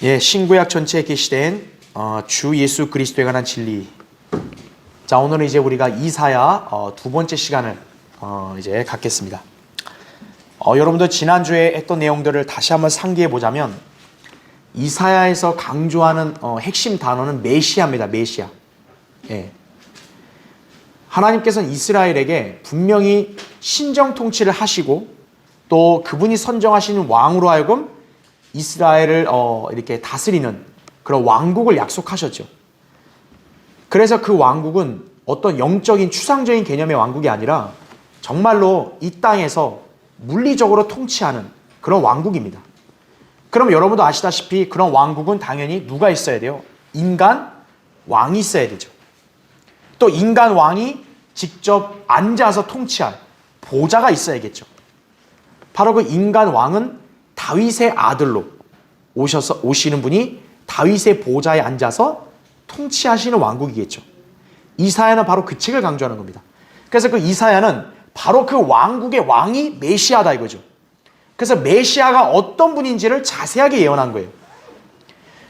예, 신구약 전체에 계시된 주 예수 그리스도에 관한 진리. 자, 오늘은 이제 우리가 이사야 두 번째 시간을 이제 갖겠습니다. 여러분들 지난주에 했던 내용들을 다시 한번 상기해 보자면 이사야에서 강조하는 핵심 단어는 메시아입니다. 메시아. 예. 하나님께서는 이스라엘에게 분명히 신정 통치를 하시고 또 그분이 선정하시는 왕으로 하여금 이스라엘을 이렇게 다스리는 그런 왕국을 약속하셨죠. 그래서 그 왕국은 어떤 영적인 추상적인 개념의 왕국이 아니라 정말로 이 땅에서 물리적으로 통치하는 그런 왕국입니다. 그럼 여러분도 아시다시피 그런 왕국은 당연히 누가 있어야 돼요? 인간 왕이 있어야 되죠. 또 인간 왕이 직접 앉아서 통치할 보좌가 있어야겠죠. 바로 그 인간 왕은 다윗의 아들로 오시는 분이 다윗의 보좌에 앉아서 통치하시는 왕국이겠죠. 이사야는 바로 그 책을 강조하는 겁니다. 그래서 그 이사야는 바로 그 왕국의 왕이 메시아다 이거죠. 그래서 메시아가 어떤 분인지를 자세하게 예언한 거예요.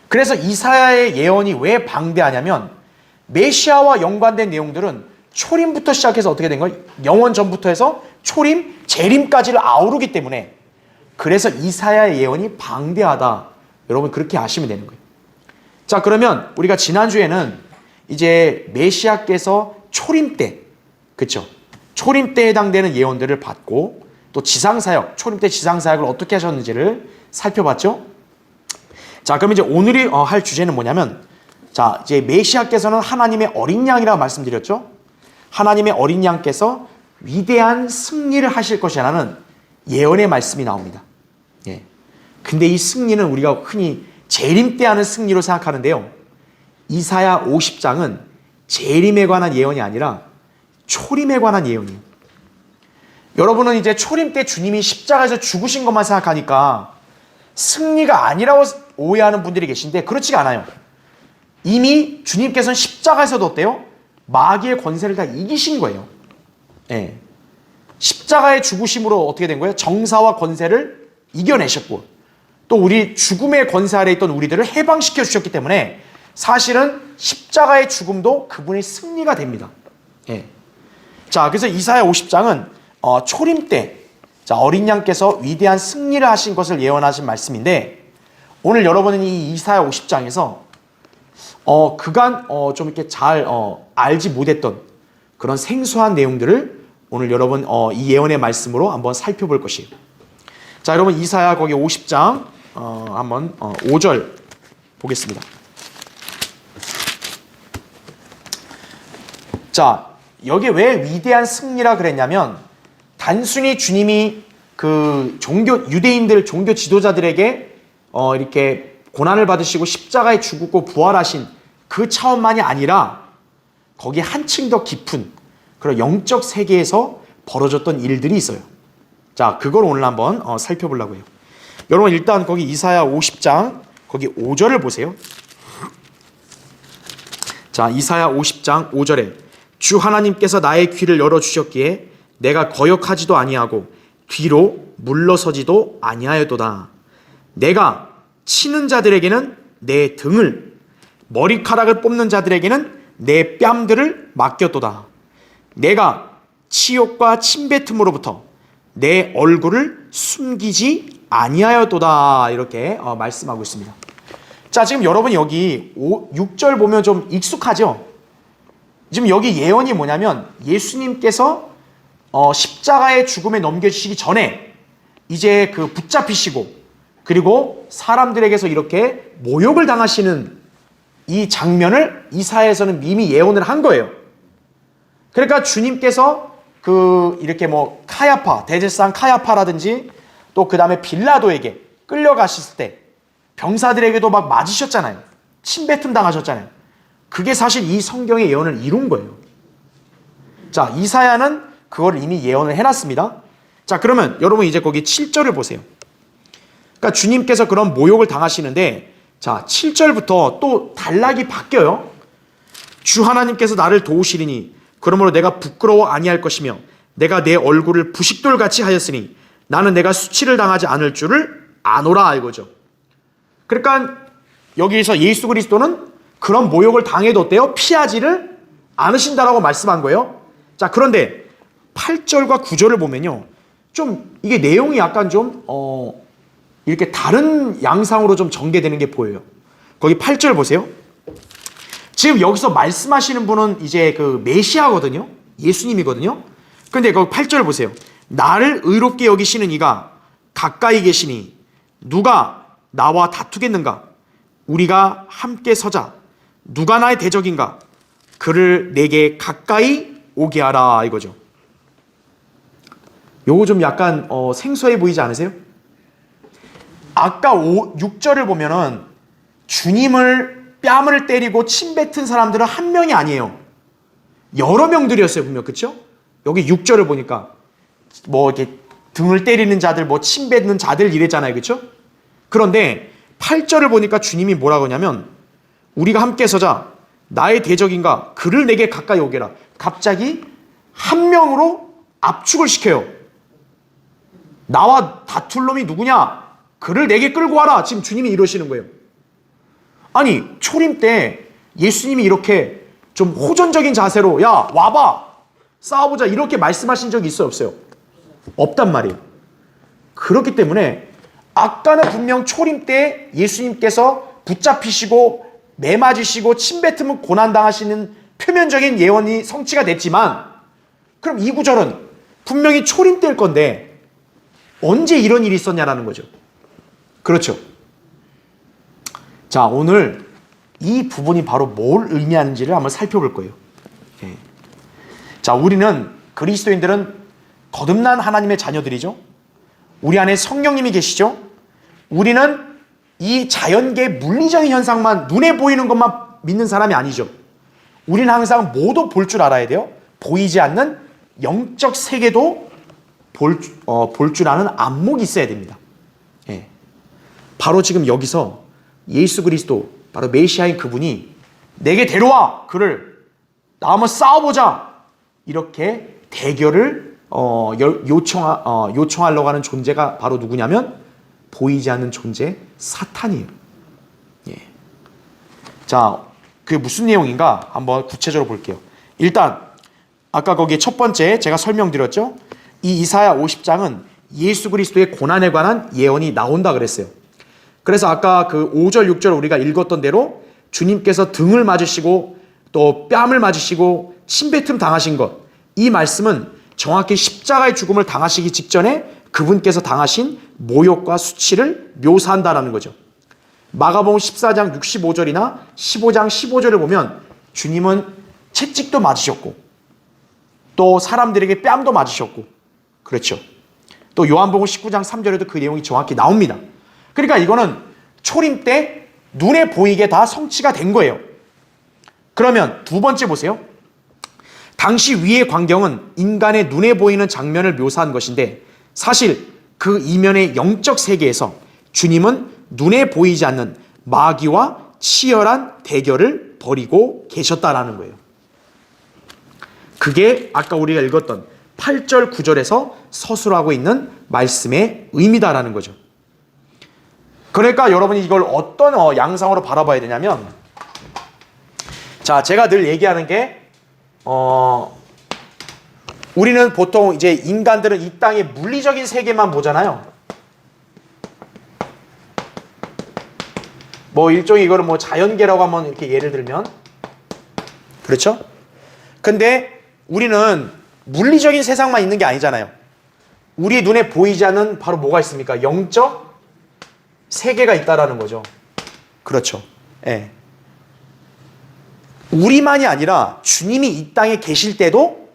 그래서 이사야의 예언이 왜 방대하냐면 메시아와 연관된 내용들은 초림부터 시작해서 어떻게 된 거예요? 영원 전부터 해서 초림, 재림까지를 아우르기 때문에 그래서 이사야의 예언이 방대하다. 여러분 그렇게 아시면 되는 거예요. 자, 그러면 우리가 지난주에는 이제 메시아께서 초림 때, 그렇죠? 초림 때에 해당되는 예언들을 받고 또 지상사역, 초림 때 지상사역을 어떻게 하셨는지를 살펴봤죠? 자, 그럼 이제 오늘이 할 주제는 뭐냐면 자, 이제 메시아께서는 하나님의 어린 양이라고 말씀드렸죠? 하나님의 어린 양께서 위대한 승리를 하실 것이라는 예언의 말씀이 나옵니다. 예. 근데 이 승리는 우리가 흔히 재림 때 하는 승리로 생각하는데요. 이사야 50장은 재림에 관한 예언이 아니라 초림에 관한 예언이에요. 여러분은 이제 초림 때 주님이 십자가에서 죽으신 것만 생각하니까 승리가 아니라고 오해하는 분들이 계신데 그렇지가 않아요. 이미 주님께서는 십자가에서도 어때요? 마귀의 권세를 다 이기신 거예요. 예. 십자가의 죽으심으로 어떻게 된 거예요? 정사와 권세를 이겨내셨고 또 우리 죽음의 권세 아래 있던 우리들을 해방시켜 주셨기 때문에 사실은 십자가의 죽음도 그분의 승리가 됩니다. 예. 자, 그래서 이사야 50장은 초림 때 자, 어린 양께서 위대한 승리를 하신 것을 예언하신 말씀인데 오늘 여러분은 이 이사야 50장에서 그간 좀 이렇게 잘 알지 못했던 그런 생소한 내용들을 오늘 여러분 이 예언의 말씀으로 한번 살펴볼 것이에요. 자, 여러분 이사야 거기 50장 한번 5절 보겠습니다. 자, 여기 왜 위대한 승리라 그랬냐면 단순히 주님이 그 유대인들 종교 지도자들에게 이렇게 고난을 받으시고 십자가에 죽고 부활하신 그 차원만이 아니라 거기 한층 더 깊은 그런 영적 세계에서 벌어졌던 일들이 있어요. 자, 그걸 오늘 한번 살펴보려고 해요. 여러분 일단 거기 이사야 50장 거기 5절을 보세요. 자, 이사야 50장 5절에 주 하나님께서 나의 귀를 열어주셨기에 내가 거역하지도 아니하고 뒤로 물러서지도 아니하였도다. 내가 치는 자들에게는 내 등을 머리카락을 뽑는 자들에게는 내 뺨들을 맡겼도다. 내가 치욕과 침뱉음으로부터 내 얼굴을 숨기지 아니하였도다. 이렇게 말씀하고 있습니다. 자, 지금 여러분 여기 6절 보면 좀 익숙하죠? 지금 여기 예언이 뭐냐면 예수님께서 십자가의 죽음에 넘겨주시기 전에 이제 그 붙잡히시고 그리고 사람들에게서 이렇게 모욕을 당하시는 이 장면을 이사야에서는 이미 예언을 한 거예요. 그러니까 주님께서 이렇게 뭐 카야파, 대제사장 카야파라든지 또 그 다음에 빌라도에게 끌려가셨을 때 병사들에게도 막 맞으셨잖아요. 침뱉음 당하셨잖아요. 그게 사실 이 성경의 예언을 이룬 거예요. 자, 이사야는 그걸 이미 예언을 해놨습니다. 자, 그러면 여러분 이제 거기 7절을 보세요. 그러니까 주님께서 그런 모욕을 당하시는데 자, 7절부터 또 단락이 바뀌어요. 주 하나님께서 나를 도우시리니 그러므로 내가 부끄러워 아니할 것이며 내가 내 얼굴을 부식돌같이 하였으니 나는 내가 수치를 당하지 않을 줄을 아노라 이거죠. 그러니까 여기에서 예수 그리스도는 그런 모욕을 당해도 어때요? 피하지를 않으신다라고 말씀한 거예요. 자, 그런데 8절과 9절을 보면요. 좀 이게 내용이 약간 좀 이렇게 다른 양상으로 좀 전개되는 게 보여요. 거기 8절 보세요. 지금 여기서 말씀하시는 분은 이제 그 메시아거든요. 예수님이거든요. 근데 거기 8절 보세요. 나를 의롭게 여기시는 이가 가까이 계시니 누가 나와 다투겠는가? 우리가 함께 서자. 누가 나의 대적인가? 그를 내게 가까이 오게 하라 이거죠. 요거 좀 약간 생소해 보이지 않으세요? 아까 6절을 보면은 주님을 뺨을 때리고 침뱉은 사람들은 한 명이 아니에요. 여러 명들이었어요, 분명. 그렇죠? 여기 6절을 보니까 뭐 이렇게 등을 때리는 자들, 뭐 침뱉는 자들 이랬잖아요. 그렇죠? 그런데 8절을 보니까 주님이 뭐라고 하냐면 우리가 함께 서자. 나의 대적인가? 그를 내게 가까이 오게라. 갑자기 한 명으로 압축을 시켜요. 나와 다툴 놈이 누구냐? 그를 내게 끌고 와라. 지금 주님이 이러시는 거예요. 아니, 초림 때 예수님이 이렇게 좀 호전적인 자세로 야, 와봐. 싸워보자. 이렇게 말씀하신 적이 있어요? 없어요? 없단 말이에요. 그렇기 때문에 아까는 분명 초림 때 예수님께서 붙잡히시고 매맞으시고 침뱉으면 고난당하시는 표면적인 예언이 성취가 됐지만 그럼 이 구절은 분명히 초림 때일 건데 언제 이런 일이 있었냐라는 거죠. 그렇죠. 자, 오늘 이 부분이 바로 뭘 의미하는지를 한번 살펴볼 거예요. 예. 자, 우리는 그리스도인들은 거듭난 하나님의 자녀들이죠. 우리 안에 성령님이 계시죠. 우리는 이 자연계 물리적인 현상만 눈에 보이는 것만 믿는 사람이 아니죠. 우리는 항상 모두 볼 줄 알아야 돼요. 보이지 않는 영적 세계도 볼 줄 아는 안목이 있어야 됩니다. 예. 바로 지금 여기서 예수 그리스도, 바로 메시아인 그분이 내게 데려와 그를 나 한번 싸워보자 이렇게 대결을 요청하려고 하는 존재가 바로 누구냐면 보이지 않는 존재 사탄이에요. 예. 자, 그게 무슨 내용인가 한번 구체적으로 볼게요. 일단 아까 거기에 첫 번째 제가 설명드렸죠. 이 이사야 50장은 예수 그리스도의 고난에 관한 예언이 나온다 그랬어요. 그래서 아까 그 5절 6절 우리가 읽었던 대로 주님께서 등을 맞으시고 또 뺨을 맞으시고 침뱉음 당하신 것, 이 말씀은 정확히 십자가의 죽음을 당하시기 직전에 그분께서 당하신 모욕과 수치를 묘사한다라는 거죠. 마가복음 14장 65절이나 15장 15절을 보면 주님은 채찍도 맞으셨고 또 사람들에게 뺨도 맞으셨고 그렇죠. 또 요한복음 19장 3절에도 그 내용이 정확히 나옵니다. 그러니까 이거는 초림 때 눈에 보이게 다 성취가 된 거예요. 그러면 두 번째 보세요. 당시 위의 광경은 인간의 눈에 보이는 장면을 묘사한 것인데 사실 그 이면의 영적 세계에서 주님은 눈에 보이지 않는 마귀와 치열한 대결을 벌이고 계셨다라는 거예요. 그게 아까 우리가 읽었던 8절 9절에서 서술하고 있는 말씀의 의미다라는 거죠. 그러니까 여러분이 이걸 어떤 양상으로 바라봐야 되냐면, 자, 제가 늘 얘기하는 게 우리는 보통 이제 인간들은 이 땅의 물리적인 세계만 보잖아요. 뭐 일종의 이거를 뭐 자연계라고 하면 이렇게 예를 들면 그렇죠? 근데 우리는 물리적인 세상만 있는 게 아니잖아요. 우리 눈에 보이지 않는 바로 뭐가 있습니까? 영적 세계가 있다라는 거죠. 그렇죠. 예. 우리만이 아니라 주님이 이 땅에 계실 때도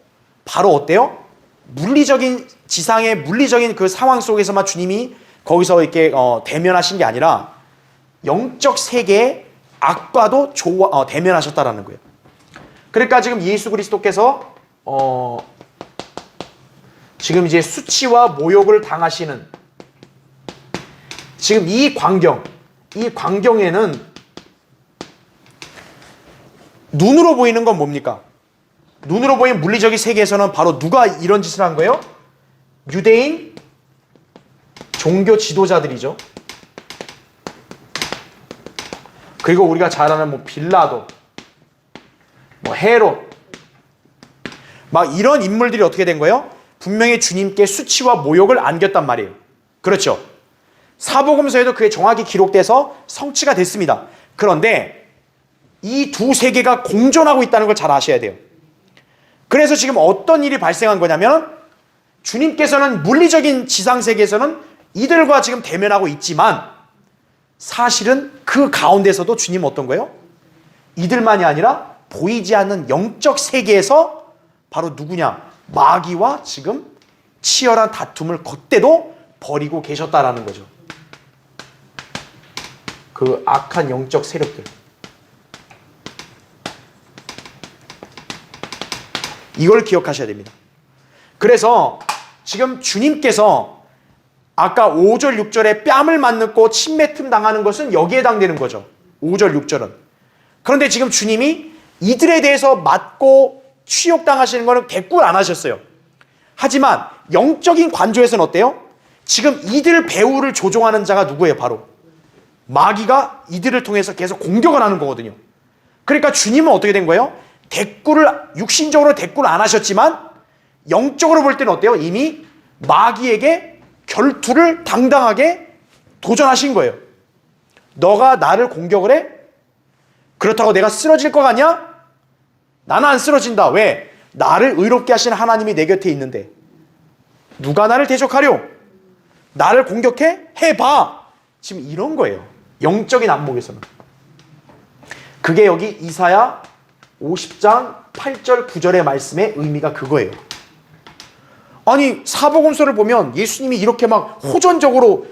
바로 어때요? 물리적인 지상의 물리적인 그 상황 속에서만 주님이 거기서 이렇게 대면하신 게 아니라 영적 세계의 악과도 대면하셨다라는 거예요. 그러니까 지금 예수 그리스도께서 지금 이제 수치와 모욕을 당하시는 지금 이 광경에는 눈으로 보이는 건 뭡니까? 눈으로 보이는 물리적인 세계에서는 바로 누가 이런 짓을 한 거예요? 유대인 종교 지도자들이죠. 그리고 우리가 잘 아는 뭐 빌라도, 뭐 헤롯, 막 이런 인물들이 어떻게 된 거예요? 분명히 주님께 수치와 모욕을 안겼단 말이에요. 그렇죠? 사복음서에도 그게 정확히 기록돼서 성취가 됐습니다. 그런데 이 두 세계가 공존하고 있다는 걸 잘 아셔야 돼요. 그래서 지금 어떤 일이 발생한 거냐면 주님께서는 물리적인 지상세계에서는 이들과 지금 대면하고 있지만 사실은 그 가운데서도 주님은 어떤 거예요? 이들만이 아니라 보이지 않는 영적 세계에서 바로 누구냐? 마귀와 지금 치열한 다툼을 그때도 벌이고 계셨다라는 거죠. 그 악한 영적 세력들. 이걸 기억하셔야 됩니다. 그래서 지금 주님께서 아까 5절, 6절에 뺨을 맞고 침뱉음 당하는 것은 여기에 해당되는 거죠. 5절, 6절은. 그런데 지금 주님이 이들에 대해서 맞고 취욕당하시는 것은 대꾸를 안 하셨어요. 하지만 영적인 관조에서는 어때요? 지금 이들 배후를 조종하는 자가 누구예요? 바로 마귀가 이들을 통해서 계속 공격을 하는 거거든요. 그러니까 주님은 어떻게 된 거예요? 육신적으로 대꾸를 안 하셨지만 영적으로 볼 때는 어때요? 이미 마귀에게 결투를 당당하게 도전하신 거예요. 너가 나를 공격을 해? 그렇다고 내가 쓰러질 것 같냐? 나는 안 쓰러진다. 왜? 나를 의롭게 하시는 하나님이 내 곁에 있는데 누가 나를 대적하려? 나를 공격해? 해봐. 지금 이런 거예요. 영적인 안목에서는. 그게 여기 이사야 50장 8절 9절의 말씀의 의미가 그거예요. 아니 사복음서를 보면 예수님이 이렇게 막 호전적으로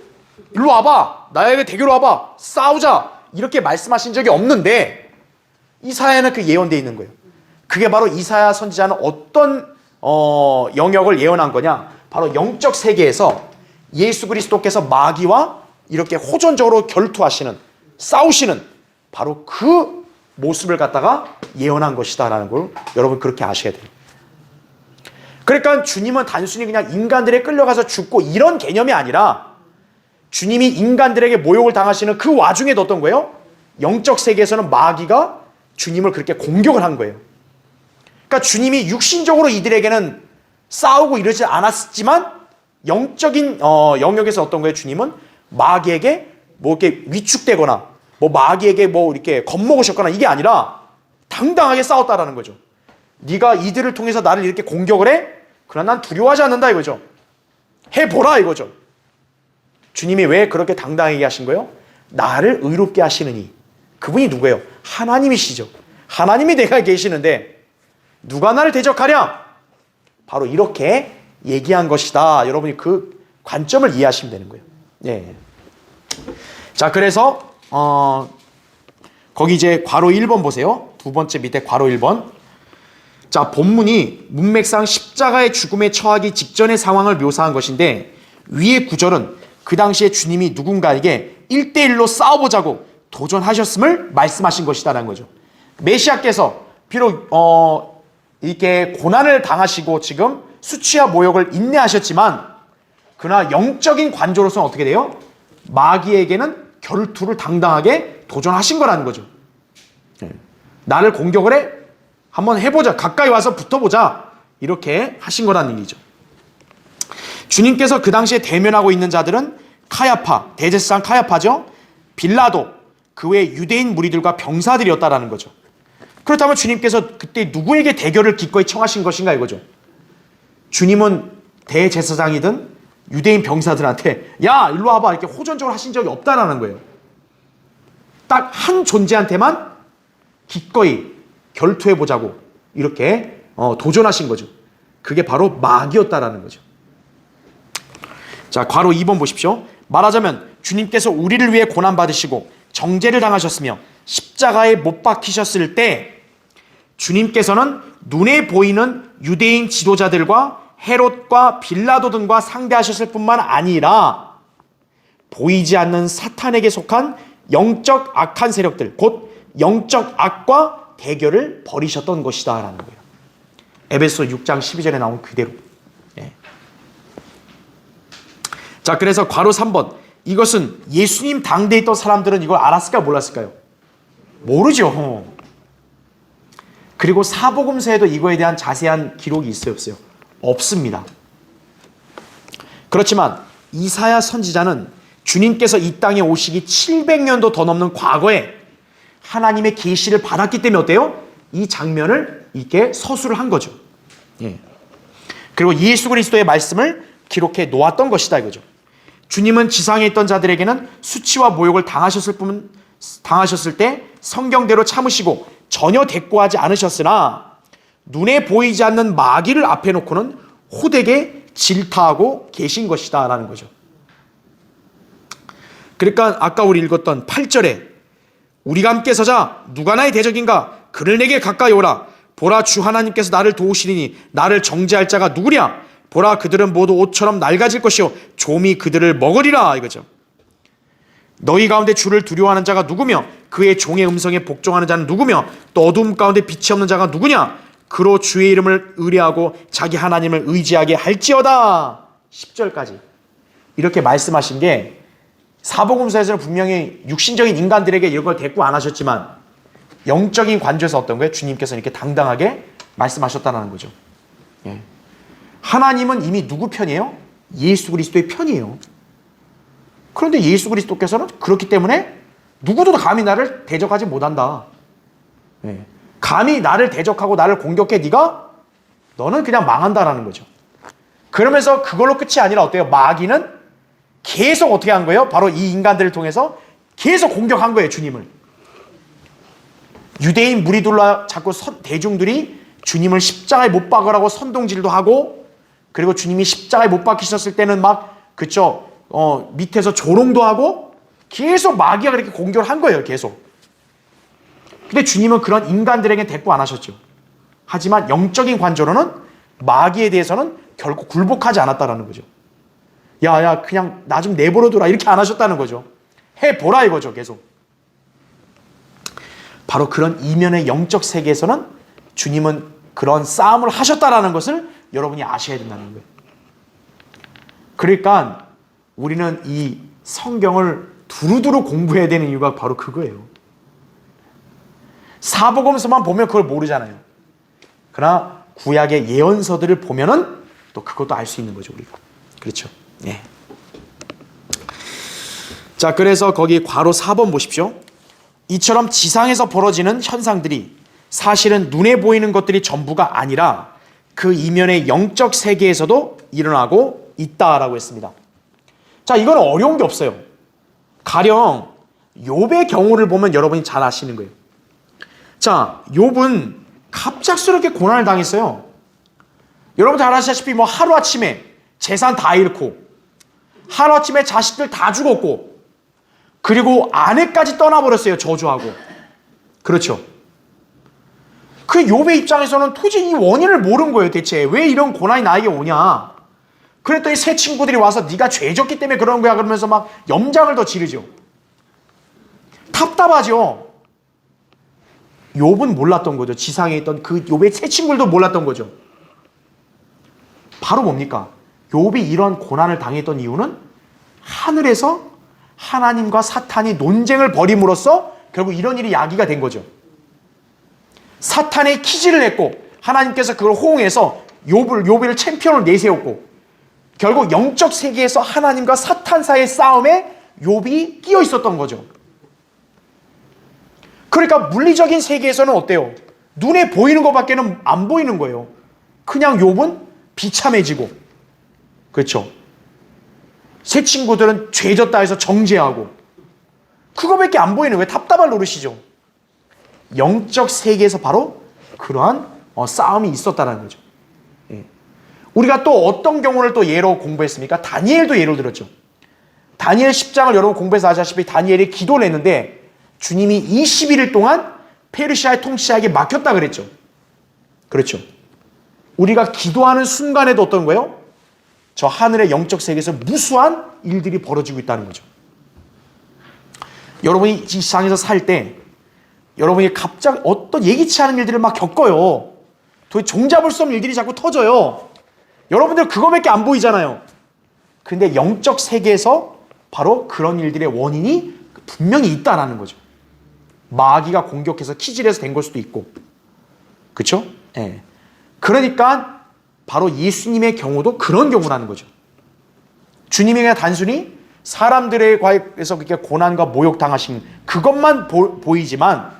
일로 와봐, 나에게 대결로 와봐, 싸우자 이렇게 말씀하신 적이 없는데 이사야는 그 예언되어 있는 거예요. 그게 바로 이사야 선지자는 어떤 영역을 예언한 거냐? 바로 영적 세계에서 예수 그리스도께서 마귀와 이렇게 호전적으로 결투하시는, 싸우시는 바로 그 모습을 갖다가 예언한 것이다라는 걸 여러분 그렇게 아셔야 돼요. 그러니까 주님은 단순히 그냥 인간들에 끌려가서 죽고 이런 개념이 아니라 주님이 인간들에게 모욕을 당하시는 그 와중에도 어떤 거예요? 영적 세계에서는 마귀가 주님을 그렇게 공격을 한 거예요. 그러니까 주님이 육신적으로 이들에게는 싸우고 이러지 않았지만 영적인 영역에서 어떤 거예요? 주님은 마귀에게 뭐 이렇게 위축되거나 뭐 마귀에게 뭐 이렇게 겁먹으셨거나 이게 아니라 당당하게 싸웠다라는 거죠. 네가 이들을 통해서 나를 이렇게 공격을 해? 그러나 난 두려워하지 않는다 이거죠. 해보라 이거죠. 주님이 왜 그렇게 당당하게 하신 거예요? 나를 의롭게 하시느니. 그분이 누구예요? 하나님이시죠. 하나님이 내가 계시는데 누가 나를 대적하랴? 바로 이렇게 얘기한 것이다. 여러분이 그 관점을 이해하시면 되는 거예요. 예. 자, 그래서 거기 이제 괄호 1번 보세요. 두 번째 밑에 괄호 1번. 자, 본문이 문맥상 십자가의 죽음에 처하기 직전의 상황을 묘사한 것인데 위의 구절은 그 당시에 주님이 누군가에게 1대1로 싸워보자고 도전하셨음을 말씀하신 것이다라는 거죠. 메시아께서 비록 이렇게 고난을 당하시고 지금 수치와 모욕을 인내하셨지만 그러나 영적인 관조로서는 어떻게 돼요? 마귀에게는 결투를 당당하게 도전하신 거라는 거죠. 나를 공격을 해? 한번 해보자. 가까이 와서 붙어보자. 이렇게 하신 거라는 얘기죠. 주님께서 그 당시에 대면하고 있는 자들은 카야파, 대제사장 카야파죠. 빌라도, 그 외 유대인 무리들과 병사들이었다라는 거죠. 그렇다면 주님께서 그때 누구에게 대결을 기꺼이 청하신 것인가 이거죠. 주님은 대제사장이든 유대인 병사들한테 야 일로 와봐 이렇게 호전적으로 하신 적이 없다라는 거예요. 딱 한 존재한테만 기꺼이 결투해보자고 이렇게 도전하신 거죠. 그게 바로 마귀였다라는 거죠. 자, 괄호 2번 보십시오. 말하자면 주님께서 우리를 위해 고난받으시고 정죄를 당하셨으며 십자가에 못 박히셨을 때 주님께서는 눈에 보이는 유대인 지도자들과 헤롯과 빌라도 등과 상대하셨을 뿐만 아니라 보이지 않는 사탄에게 속한 영적 악한 세력들, 곧 영적 악과 대결을 벌이셨던 것이다 라는 거예요. 에베소 6장 12절에 나온 그대로. 예. 자, 그래서 괄호 3번. 이것은 예수님 당대에 있던 사람들은 이걸 알았을까 몰랐을까요? 모르죠. 그리고 사복음서에도 이거에 대한 자세한 기록이 있어요, 없어요? 없습니다. 그렇지만 이사야 선지자는 주님께서 이 땅에 오시기 700년도 더 넘는 과거에 하나님의 계시를 받았기 때문에 어때요? 이 장면을 이렇게 서술을 한 거죠. 예. 그리고 예수 그리스도의 말씀을 기록해 놓았던 것이다 이거죠. 주님은 지상에 있던 자들에게는 수치와 모욕을 당하셨을 때 성경대로 참으시고 전혀 대꾸하지 않으셨으나 눈에 보이지 않는 마귀를 앞에 놓고는 호되게 질타하고 계신 것이다 라는 거죠. 그러니까 아까 우리 읽었던 8절에 우리가 함께 서자 누가 나의 대적인가 그를 내게 가까이 오라 보라 주 하나님께서 나를 도우시리니 나를 정죄할 자가 누구랴 보라 그들은 모두 옷처럼 낡아질 것이요 좀이 그들을 먹으리라 이거죠. 너희 가운데 주를 두려워하는 자가 누구며 그의 종의 음성에 복종하는 자는 누구며 또 어두움 가운데 빛이 없는 자가 누구냐 그로 주의 이름을 의뢰하고 자기 하나님을 의지하게 할지어다. 10절까지 이렇게 말씀하신 게 사복음서에서는 분명히 육신적인 인간들에게 이런 걸 대꾸 안 하셨지만 영적인 관조에서 어떤 거예요? 주님께서 이렇게 당당하게 말씀하셨다는 거죠. 예. 하나님은 이미 누구 편이에요? 예수 그리스도의 편이에요. 그런데 예수 그리스도께서는 그렇기 때문에 누구도 감히 나를 대적하지 못한다. 예. 감히 나를 대적하고 나를 공격해 너는 그냥 망한다라는 거죠. 그러면서 그걸로 끝이 아니라 어때요? 마귀는 계속 어떻게 한 거예요? 바로 이 인간들을 통해서 계속 공격한 거예요, 주님을. 유대인 무리들과 자꾸 대중들이 주님을 십자가에 못 박으라고 선동질도 하고 그리고 주님이 십자가에 못 박히셨을 때는 밑에서 조롱도 하고 계속 마귀가 그렇게 공격을 한 거예요, 계속. 근데 주님은 그런 인간들에게 대꾸 안 하셨죠. 하지만 영적인 관조로는 마귀에 대해서는 결코 굴복하지 않았다라는 거죠. 야, 그냥 나 좀 내버려둬라. 이렇게 안 하셨다는 거죠. 해보라 이거죠, 계속. 바로 그런 이면의 영적 세계에서는 주님은 그런 싸움을 하셨다라는 것을 여러분이 아셔야 된다는 거예요. 그러니까 우리는 이 성경을 두루두루 공부해야 되는 이유가 바로 그거예요. 사복음서만 보면 그걸 모르잖아요. 그러나 구약의 예언서들을 보면은 또 그것도 알 수 있는 거죠, 우리가. 그렇죠. 예. 자, 그래서 거기 괄호 4번 보십시오. 이처럼 지상에서 벌어지는 현상들이 사실은 눈에 보이는 것들이 전부가 아니라 그 이면의 영적 세계에서도 일어나고 있다라고 했습니다. 자, 이건 어려운 게 없어요. 가령 욥의 경우를 보면 여러분이 잘 아시는 거예요. 자, 욥은 갑작스럽게 고난을 당했어요. 여러분 잘 아시다시피 하루아침에 재산 다 잃고 하루아침에 자식들 다 죽었고 그리고 아내까지 떠나버렸어요. 저주하고. 그렇죠. 그 욥의 입장에서는 도저히 이 원인을 모르는 거예요. 대체 왜 이런 고난이 나에게 오냐. 그랬더니 새 친구들이 와서 네가 죄졌기 때문에 그런 거야 그러면서 막 염장을 더 지르죠. 답답하죠. 욥은 몰랐던 거죠. 지상에 있던 그 욥의 새 친구들도 몰랐던 거죠. 바로 뭡니까? 욥이 이런 고난을 당했던 이유는 하늘에서 하나님과 사탄이 논쟁을 벌임으로써 결국 이런 일이 야기가 된 거죠. 사탄의 키질을 냈고 하나님께서 그걸 호응해서 욥을 챔피언으로 내세웠고 결국 영적 세계에서 하나님과 사탄 사이의 싸움에 욥이 끼어 있었던 거죠. 그러니까 물리적인 세계에서는 어때요? 눈에 보이는 것밖에는 안 보이는 거예요. 그냥 욥은 비참해지고 그렇죠. 새 친구들은 죄졌다 해서 정죄하고 그거밖에 안 보이는 거예요. 답답할 노릇이죠. 영적 세계에서 바로 그러한 싸움이 있었다는 거죠. 예. 우리가 또 어떤 경우를 또 예로 공부했습니까? 다니엘도 예로 들었죠. 다니엘 10장을 여러분 공부해서 아시다시피 다니엘이 기도를 했는데 주님이 21일 동안 페르시아의 통치자에게 맡겼다 그랬죠. 그렇죠. 우리가 기도하는 순간에도 어떤 거예요? 저 하늘의 영적 세계에서 무수한 일들이 벌어지고 있다는 거죠. 여러분이 이 세상에서 살 때 여러분이 갑자기 어떤 예기치 않은 일들을 막 겪어요. 도대체 종잡을 수 없는 일들이 자꾸 터져요. 여러분들 그거밖에 안 보이잖아요. 근데 영적 세계에서 바로 그런 일들의 원인이 분명히 있다라는 거죠. 마귀가 공격해서 키질해서 된 걸 수도 있고. 그렇죠? 예. 그러니까 바로 예수님의 경우도 그런 경우라는 거죠. 주님이 그냥 단순히 사람들에 관해서 그렇게 고난과 모욕 당하신 그것만 보이지만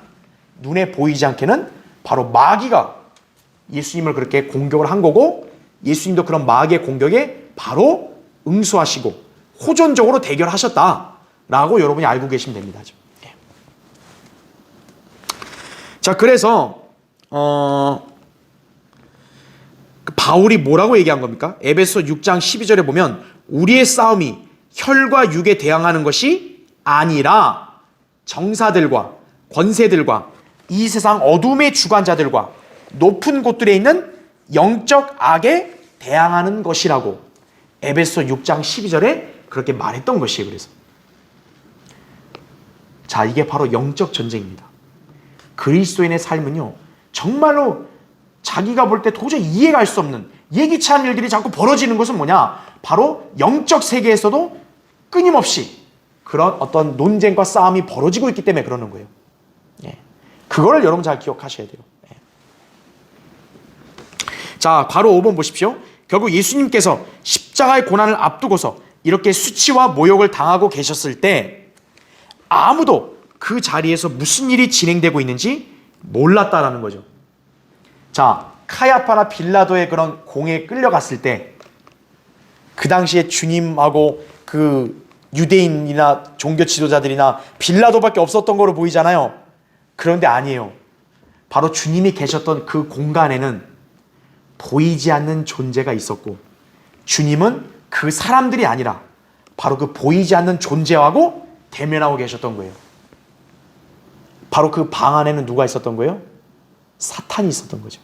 눈에 보이지 않게는 바로 마귀가 예수님을 그렇게 공격을 한 거고, 예수님도 그런 마귀의 공격에 바로 응수하시고 호전적으로 대결하셨다라고 여러분이 알고 계시면 됩니다. 예. 자, 그래서 바울이 뭐라고 얘기한 겁니까? 에베소 6장 12절에 보면 우리의 싸움이 혈과 육에 대항하는 것이 아니라 정사들과 권세들과 이 세상 어둠의 주관자들과 높은 곳들에 있는 영적 악에 대항하는 것이라고 에베소 6장 12절에 그렇게 말했던 것이에요. 그래서 자, 이게 바로 영적 전쟁입니다. 그리스도인의 삶은요, 정말로 자기가 볼 때 도저히 이해가 할 수 없는 예기치 않은 일들이 자꾸 벌어지는 것은 뭐냐? 바로 영적 세계에서도 끊임없이 그런 어떤 논쟁과 싸움이 벌어지고 있기 때문에 그러는 거예요. 예. 그거를 여러분 잘 기억하셔야 돼요. 예. 자, 바로 5번 보십시오. 결국 예수님께서 십자가의 고난을 앞두고서 이렇게 수치와 모욕을 당하고 계셨을 때 아무도 그 자리에서 무슨 일이 진행되고 있는지 몰랐다라는 거죠. 자, 카야파나 빌라도의 그런 공에 끌려갔을 때 그 당시에 주님하고 그 유대인이나 종교 지도자들이나 빌라도밖에 없었던 거로 보이잖아요. 그런데 아니에요. 바로 주님이 계셨던 그 공간에는 보이지 않는 존재가 있었고, 주님은 그 사람들이 아니라 바로 그 보이지 않는 존재하고 대면하고 계셨던 거예요. 바로 그 방 안에는 누가 있었던 거예요? 사탄이 있었던 거죠.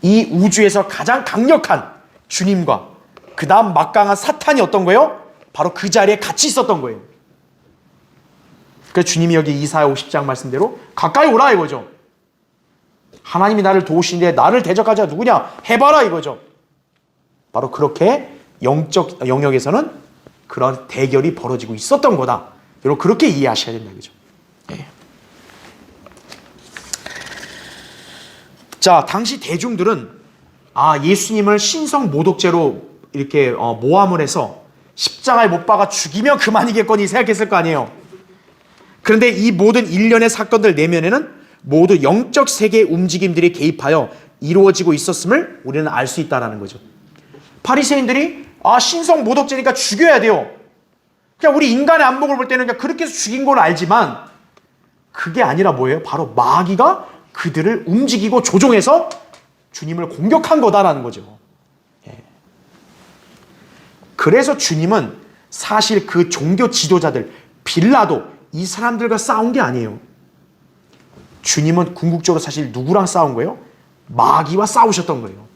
이 우주에서 가장 강력한 주님과 그 다음 막강한 사탄이 어떤 거예요? 바로 그 자리에 같이 있었던 거예요. 그래서 주님이 여기 이사야 50장 말씀대로 가까이 오라 이거죠. 하나님이 나를 도우시는데 나를 대적하자 누구냐? 해봐라 이거죠. 바로 그렇게 영적 영역에서는 그런 대결이 벌어지고 있었던 거다. 여러분 그렇게 이해하셔야 된다 이거죠. 예. 자, 당시 대중들은 예수님을 신성 모독죄로 이렇게 모함을 해서 십자가에 못 박아 죽이면 그만이겠거니 생각했을 거 아니에요. 그런데 이 모든 일련의 사건들 내면에는 모두 영적 세계의 움직임들이 개입하여 이루어지고 있었음을 우리는 알 수 있다는 거죠. 바리새인들이 신성 모독죄니까 죽여야 돼요. 그냥 우리 인간의 안목을 볼 때는 그냥 그렇게 해서 죽인 걸 알지만 그게 아니라 뭐예요? 바로 마귀가 그들을 움직이고 조종해서 주님을 공격한 거다라는 거죠. 예. 그래서 주님은 사실 그 종교 지도자들, 빌라도 이 사람들과 싸운 게 아니에요. 주님은 궁극적으로 사실 누구랑 싸운 거예요? 마귀와 싸우셨던 거예요.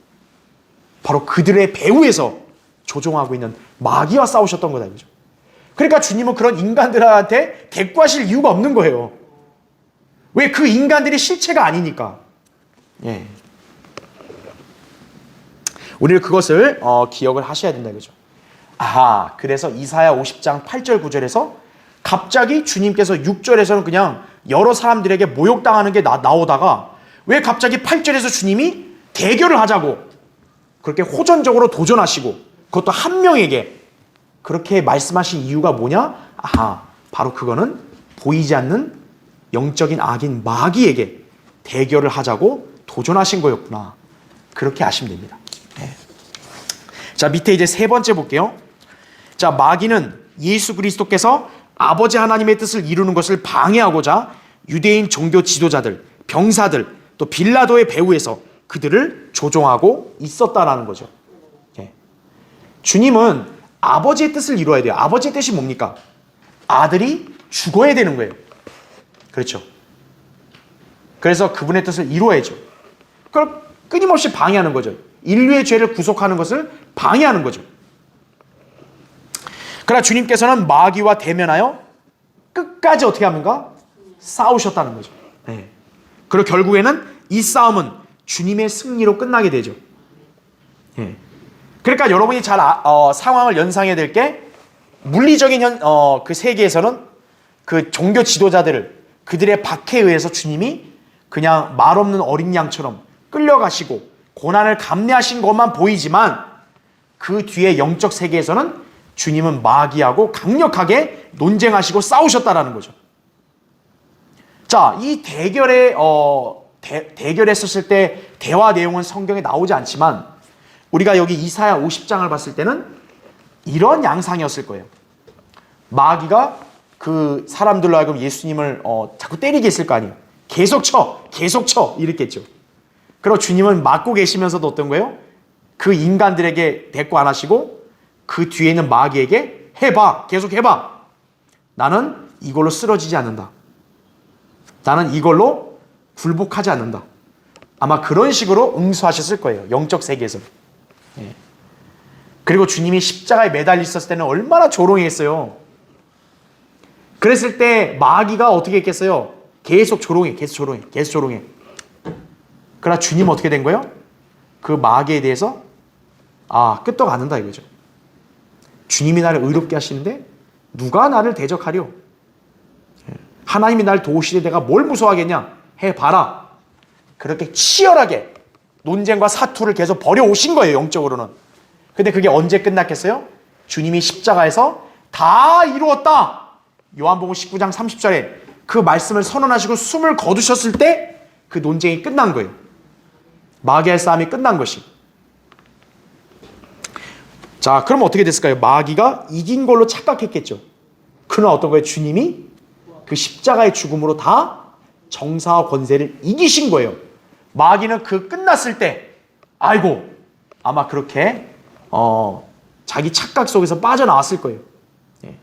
바로 그들의 배후에서 조종하고 있는 마귀와 싸우셨던 거다 이거죠. 그러니까 주님은 그런 인간들한테 대꾸하실 이유가 없는 거예요. 왜? 그 인간들이 실체가 아니니까. 예. 우리는 그것을 기억을 하셔야 된다 이거죠. 그래서 이사야 50장 8절 9절에서 갑자기 주님께서 6절에서는 그냥 여러 사람들에게 모욕당하는 게 나오다가 왜 갑자기 8절에서 주님이 대결을 하자고 그렇게 호전적으로 도전하시고 그것도 한 명에게 그렇게 말씀하신 이유가 뭐냐? 바로 그거는 보이지 않는 영적인 악인 마귀에게 대결을 하자고 도전하신 거였구나. 그렇게 아시면 됩니다. 네. 자, 밑에 이제 세 번째 볼게요. 자, 마귀는 예수 그리스도께서 아버지 하나님의 뜻을 이루는 것을 방해하고자 유대인 종교 지도자들, 병사들, 또 빌라도의 배후에서 그들을 조종하고 있었다라는 거죠. 네. 주님은 아버지의 뜻을 이루어야 돼요. 아버지의 뜻이 뭡니까? 아들이 죽어야 되는 거예요. 그렇죠. 그래서 그분의 뜻을 이루어야죠. 그걸 끊임없이 방해하는 거죠. 인류의 죄를 구속하는 것을 방해하는 거죠. 그러나 주님께서는 마귀와 대면하여 끝까지 어떻게 합니까? 싸우셨다는 거죠. 네. 그리고 결국에는 이 싸움은 주님의 승리로 끝나게 되죠. 네. 그러니까 여러분이 잘 상황을 연상해야 될 게 물리적인 그 세계에서는 그 종교 지도자들을 그들의 박해에 의해서 주님이 그냥 말 없는 어린 양처럼 끌려가시고 고난을 감내하신 것만 보이지만 그 뒤에 영적 세계에서는 주님은 마귀하고 강력하게 논쟁하시고 싸우셨다라는 거죠. 자, 이 대결했었을 때 대화 내용은 성경에 나오지 않지만 우리가 여기 이사야 50장을 봤을 때는 이런 양상이었을 거예요. 마귀가 그 사람들로 하여금 예수님을 자꾸 때리게 했을 거 아니에요. 계속 쳐 이랬겠죠. 그리고 주님은 맞고 계시면서도 어떤 거예요? 그 인간들에게 대꾸 안 하시고 그 뒤에 있는 마귀에게 해봐, 계속 해봐. 나는 이걸로 쓰러지지 않는다. 나는 이걸로 굴복하지 않는다. 아마 그런 식으로 응수하셨을 거예요. 영적 세계에서. 예. 그리고 주님이 십자가에 매달려 있었을 때는 얼마나 조롱했어요. 그랬을 때 마귀가 어떻게 했겠어요? 계속 조롱해. 그러나 주님은 어떻게 된 거예요? 그 마귀에 대해서 끄떡 않는다 이거죠. 주님이 나를 의롭게 하시는데 누가 나를 대적하려? 하나님이 나를 도우시되 내가 뭘 무서워하겠냐? 해봐라. 그렇게 치열하게 논쟁과 사투를 계속 벌여오신 거예요. 영적으로는. 근데 그게 언제 끝났겠어요? 주님이 십자가에서 다 이루었다. 요한복음 19장 30절에 그 말씀을 선언하시고 숨을 거두셨을 때 그 논쟁이 끝난 거예요. 마귀의 싸움이 끝난 것이. 자, 그럼 어떻게 됐을까요? 마귀가 이긴 걸로 착각했겠죠. 그러나 어떤 거예요? 주님이 그 십자가의 죽음으로 다 정사와 권세를 이기신 거예요. 마귀는 그 끝났을 때 아마 그렇게 자기 착각 속에서 빠져나왔을 거예요. 예.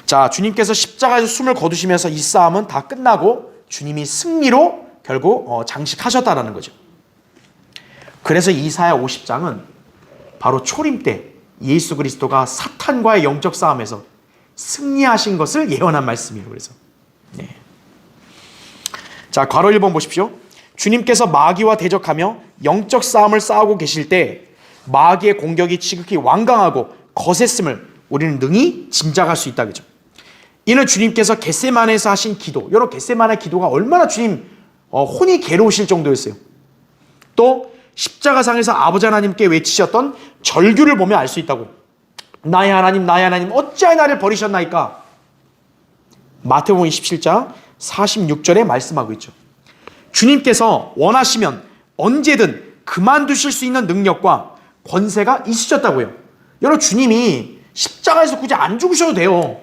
자, 주님께서 십자가에서 숨을 거두시면서 이 싸움은 다 끝나고 주님이 승리로 결국 장식하셨다라는 거죠. 그래서 이사야 50장은 바로 초림 때 예수 그리스도가 사탄과의 영적 싸움에서 승리하신 것을 예언한 말씀이에요. 그래서 자, 괄호 1번 보십시오. 주님께서 마귀와 대적하며 영적 싸움을 싸우고 계실 때 마귀의 공격이 지극히 완강하고 거셌음을 우리는 능히 짐작할 수 있다. 그죠? 이는 주님께서 겟세마네에서 하신 기도, 여러분 겟세마네 기도가 얼마나 주님 혼이 괴로우실 정도였어요. 또 십자가상에서 아버지 하나님께 외치셨던 절규를 보면 알 수 있다고. 나의 하나님 어찌하여 나를 버리셨나이까. 마태복음 27장 46절에 말씀하고 있죠. 주님께서 원하시면 언제든 그만두실 수 있는 능력과 권세가 있으셨다고요. 여러분 주님이 십자가에서 굳이 안 죽으셔도 돼요.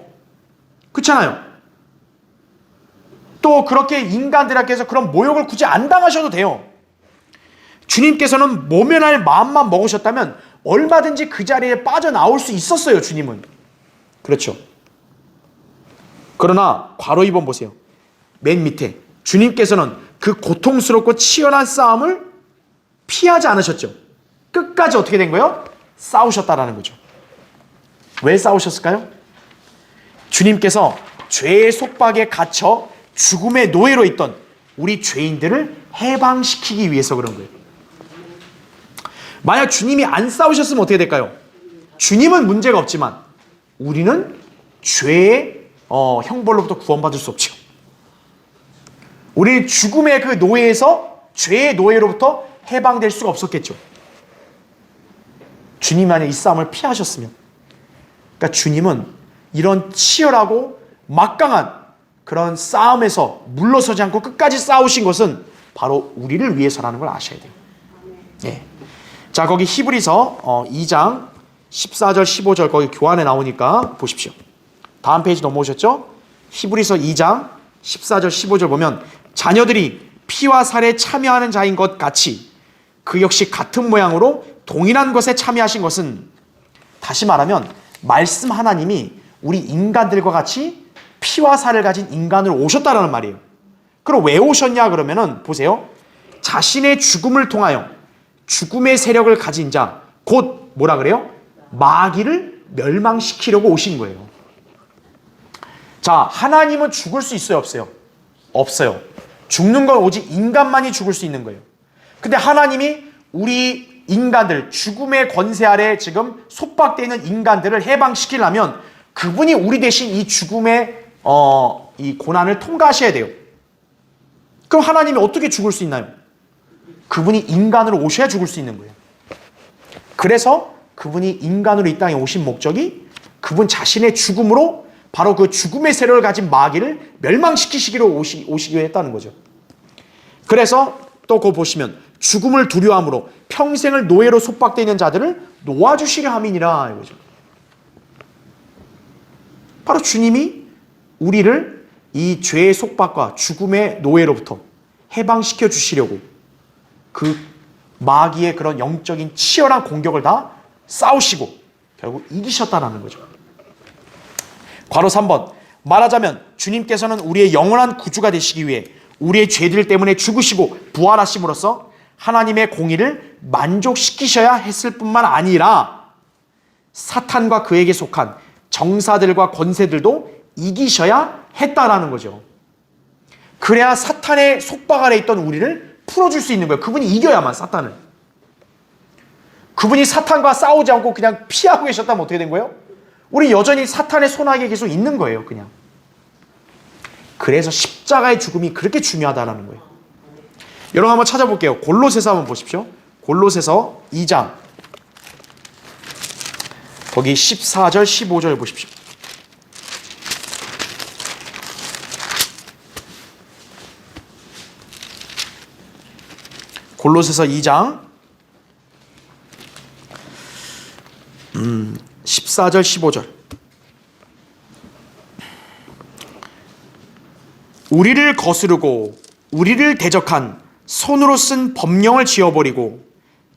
그렇잖아요. 또 그렇게 인간들에게서 그런 모욕을 굳이 안 당하셔도 돼요. 주님께서는 모면할 마음만 먹으셨다면 얼마든지 그 자리에 빠져나올 수 있었어요. 주님은. 그렇죠. 그러나 괄호 2번 보세요. 맨 밑에 주님께서는 그 고통스럽고 치열한 싸움을 피하지 않으셨죠. 끝까지 어떻게 된 거예요? 싸우셨다라는 거죠. 왜 싸우셨을까요? 주님께서 죄의 속박에 갇혀 죽음의 노예로 있던 우리 죄인들을 해방시키기 위해서 그런 거예요. 만약 주님이 안 싸우셨으면 어떻게 될까요? 주님은 문제가 없지만 우리는 죄의 형벌로부터 구원받을 수 없죠. 우리는 죽음의 그 노예에서 죄의 노예로부터 해방될 수가 없었겠죠. 주님만이 이 싸움을 피하셨으면. 그러니까 주님은 이런 치열하고 막강한 그런 싸움에서 물러서지 않고 끝까지 싸우신 것은 바로 우리를 위해서라는 걸 아셔야 돼요. 예. 자, 거기 히브리서 2장 14절 15절 거기 교환에 나오니까 보십시오. 다음 페이지 넘어오셨죠? 히브리서 2장 14절 15절 보면 자녀들이 피와 살에 참여하는 자인 것 같이 그 역시 같은 모양으로 동일한 것에 참여하신 것은, 다시 말하면 말씀 하나님이 우리 인간들과 같이 피와 살을 가진 인간으로 오셨다라는 말이에요. 그럼 왜 오셨냐 그러면은 보세요. 자신의 죽음을 통하여 죽음의 세력을 가진 자, 곧 뭐라 그래요? 마귀를 멸망시키려고 오신 거예요. 자, 하나님은 죽을 수 있어요, 없어요? 없어요. 죽는 건 오직 인간만이 죽을 수 있는 거예요. 근데 하나님이 우리 인간들, 죽음의 권세 아래 지금 속박되어 있는 인간들을 해방시키려면 그분이 우리 대신 이 죽음의 이 고난을 통과하셔야 돼요. 그럼 하나님이 어떻게 죽을 수 있나요? 그분이 인간으로 오셔야 죽을 수 있는 거예요. 그래서 그분이 인간으로 이 땅에 오신 목적이 그분 자신의 죽음으로 바로 그 죽음의 세력을 가진 마귀를 멸망시키시기로 오시기 했다는 거죠. 그래서 또 그거 보시면 죽음을 두려워함으로 평생을 노예로 속박되어 있는 자들을 놓아주시려 함이니라 이거죠. 바로 주님이 우리를 이 죄의 속박과 죽음의 노예로부터 해방시켜 주시려고 그 마귀의 그런 영적인 치열한 공격을 다 싸우시고 결국 이기셨다는 거죠. 괄호 3번 말하자면 주님께서는 우리의 영원한 구주가 되시기 위해 우리의 죄들 때문에 죽으시고 부활하심으로써 하나님의 공의를 만족시키셔야 했을 뿐만 아니라 사탄과 그에게 속한 정사들과 권세들도 이기셔야 했다라는 거죠. 그래야 사탄의 속박 아래 있던 우리를 풀어줄 수 있는 거예요. 그분이 이겨야만 사탄을. 그분이 사탄과 싸우지 않고 그냥 피하고 계셨다면 어떻게 된 거예요? 우리 여전히 사탄의 손아귀에 계속 있는 거예요. 그냥. 그래서 십자가의 죽음이 그렇게 중요하다는 거예요. 여러분 한번 찾아볼게요. 골로새서 한번 보십시오. 골로새서 2장 거기 14절 15절 보십시오. 골로새서 2장 14절 15절 우리를 거스르고 우리를 대적한 손으로 쓴 법령을 지워버리고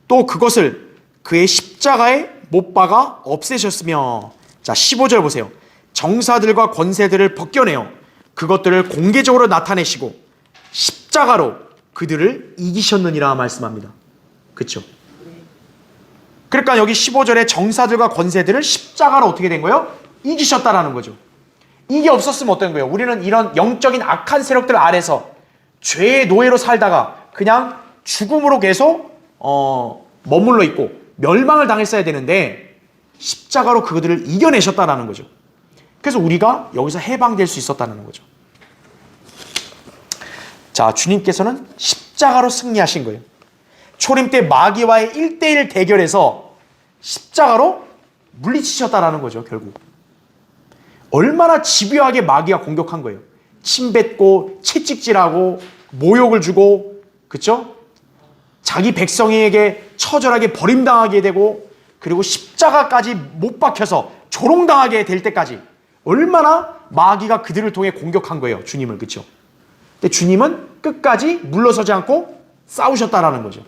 또 그것을 그의 십자가에 못 박아 없애셨으며 자 15절 보세요. 정사들과 권세들을 벗겨내어 그것들을 공개적으로 나타내시고 십자가로 그들을 이기셨느니라 말씀합니다. 그렇죠? 그러니까 여기 15절에 정사들과 권세들을 십자가로 어떻게 된 거예요? 이기셨다라는 거죠. 이게 없었으면 어떤 거예요? 우리는 이런 영적인 악한 세력들 아래서 죄의 노예로 살다가 그냥 죽음으로 계속 머물러 있고 멸망을 당했어야 되는데 십자가로 그들을 이겨내셨다라는 거죠. 그래서 우리가 여기서 해방될 수 있었다는 거죠. 자, 주님께서는 십자가로 승리하신 거예요. 초림 때 마귀와의 1대1 대결에서 십자가로 물리치셨다라는 거죠, 결국. 얼마나 집요하게 마귀가 공격한 거예요. 침뱉고 채찍질하고 모욕을 주고 그렇죠? 자기 백성에게 처절하게 버림당하게 되고 그리고 십자가까지 못 박혀서 조롱당하게 될 때까지 얼마나 마귀가 그들을 통해 공격한 거예요. 주님을. 그렇죠? 근데 주님은 끝까지 물러서지 않고 싸우셨다라는 거죠.